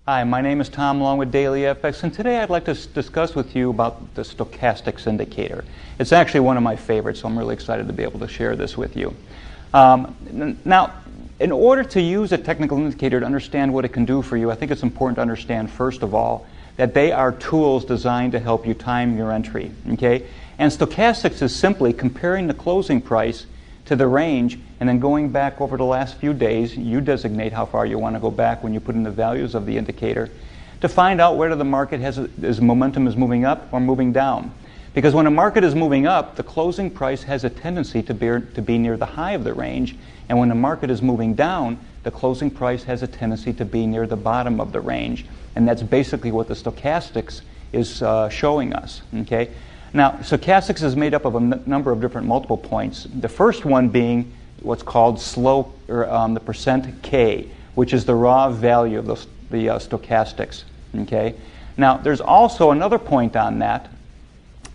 Hi, my name is Tom along with Daily FX, and today I'd like to discuss with you about the stochastics indicator. It's actually one of my favorites, so I'm really excited to be able to share this with you. Now, in order to use a technical indicator to understand what it can do for you, I think it's important to understand, first of all, that they are tools designed to help you time your entry. Okay? And stochastics is simply comparing the closing price to the range and then going back over the last few days. You designate how far you want to go back when you put in the values of the indicator to find out whether the market has momentum is moving up or moving down. Because when a market is moving up, the closing price has a tendency to be near the high of the range, and when the market is moving down, the closing price has a tendency to be near the bottom of the range. And that's basically what the stochastics is showing us. Okay? Now, stochastics is made up of a number of different multiple points. The first one being what's called slope, or the percent K, which is the raw value of the stochastics. Okay? Now, there's also another point on that,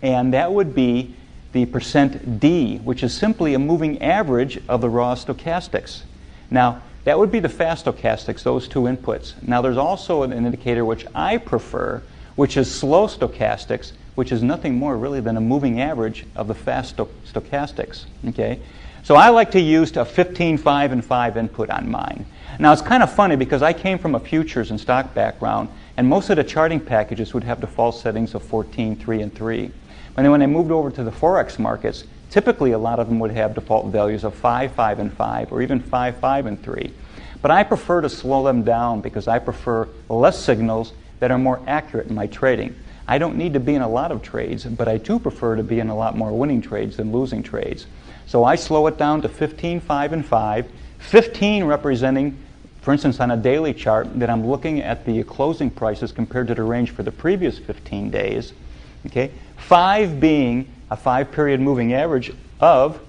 and that would be the percent D, which is simply a moving average of the raw stochastics. Now, that would be the fast stochastics, those two inputs. Now, there's also an indicator which I prefer, which is slow stochastics, which is nothing more really than a moving average of the fast stochastics. Okay? So I like to use a 15, 5, and 5 input on mine. Now, it's kind of funny because I came from a futures and stock background, and most of the charting packages would have default settings of 14, 3, and 3. And then when I moved over to the Forex markets, typically a lot of them would have default values of 5, 5, and 5, or even 5, 5, and 3. But I prefer to slow them down because I prefer less signals that are more accurate in my trading. I don't need to be in a lot of trades, but I do prefer to be in a lot more winning trades than losing trades. So I slow it down to 15, 5, and 5. 15 representing, for instance, on a daily chart, that I'm looking at the closing prices compared to the range for the previous 15 days. Okay? 5 being a 5-period moving average of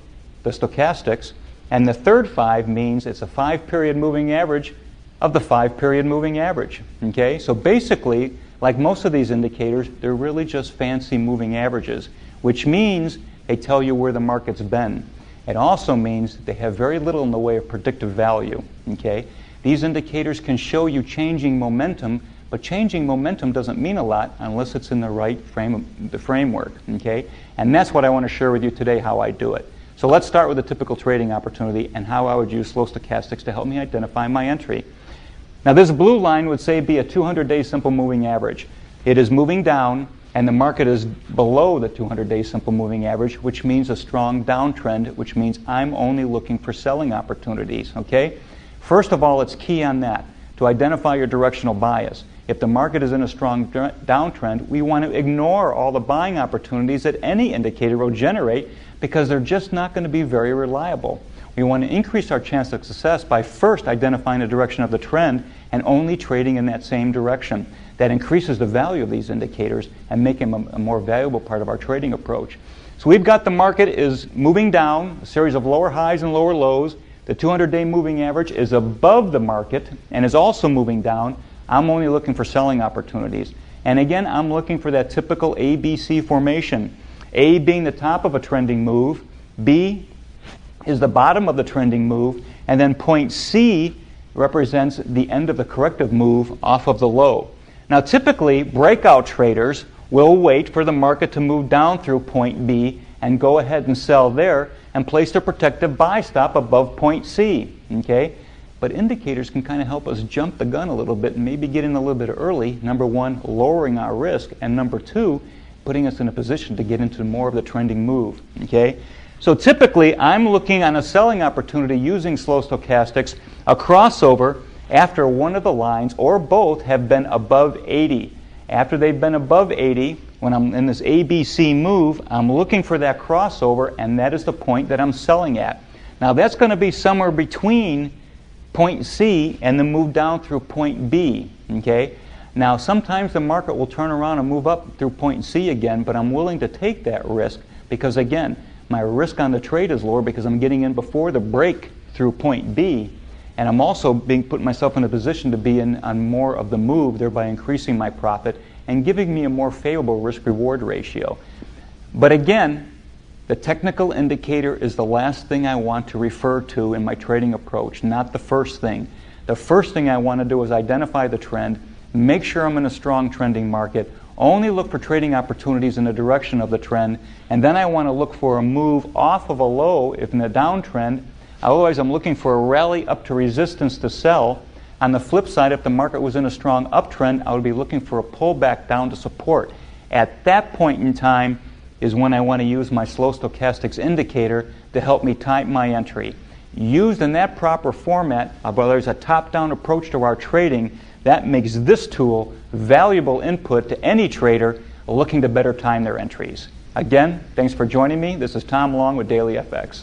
the stochastics, and the third 5 means it's a 5-period moving average of the 5-period moving average. Okay? So basically, like most of these indicators, they're really just fancy moving averages, which means they tell you where the market's been. It also means they have very little in the way of predictive value. Okay? These indicators can show you changing momentum, but changing momentum doesn't mean a lot unless it's in the right framework. Okay? And that's what I want to share with you today, how I do it. So let's start with a typical trading opportunity and how I would use slow stochastics to help me identify my entry. Now, this blue line would say be a 200-day simple moving average. It is moving down, and the market is below the 200-day simple moving average, which means a strong downtrend, which means I'm only looking for selling opportunities. Okay? First of all, it's key on that to identify your directional bias. If the market is in a strong downtrend, we want to ignore all the buying opportunities that any indicator will generate because they're just not going to be very reliable. We want to increase our chance of success by first identifying the direction of the trend and only trading in that same direction. That increases the value of these indicators and make them a more valuable part of our trading approach. So we've got the market is moving down, a series of lower highs and lower lows. The 200-day moving average is above the market and is also moving down. I'm only looking for selling opportunities. And again, I'm looking for that typical ABC formation. A being the top of a trending move, B is the bottom of the trending move, and then point C represents the end of the corrective move off of the low. Now, typically, breakout traders will wait for the market to move down through point B and go ahead and sell there and place their protective buy stop above point C. Okay? But indicators can kind of help us jump the gun a little bit and maybe get in a little bit early. Number one, lowering our risk, and number two, putting us in a position to get into more of the trending move. Okay? So typically, I'm looking on a selling opportunity using slow stochastics, a crossover after one of the lines or both have been above 80. After they've been above 80, when I'm in this ABC move, I'm looking for that crossover, and that is the point that I'm selling at. Now, that's going to be somewhere between point C and the move down through point B. Okay? Now, sometimes the market will turn around and move up through point C again, but I'm willing to take that risk because, again, my risk on the trade is lower because I'm getting in before the break through point B, and I'm also putting myself in a position to be in on more of the move, thereby increasing my profit and giving me a more favorable risk-reward ratio. But again, the technical indicator is the last thing I want to refer to in my trading approach, not the first thing. The first thing I want to do is identify the trend, make sure I'm in a strong trending market, only look for trading opportunities in the direction of the trend, and then I want to look for a move off of a low if in a downtrend. Otherwise, I'm looking for a rally up to resistance to sell. On the flip side, if the market was in a strong uptrend, I would be looking for a pullback down to support. At that point in time is when I want to use my slow stochastics indicator to help me time my entry. Used in that proper format, whether there's a top-down approach to our trading, that makes this tool valuable input to any trader looking to better time their entries. Again, thanks for joining me. This is Tom Long with Daily FX.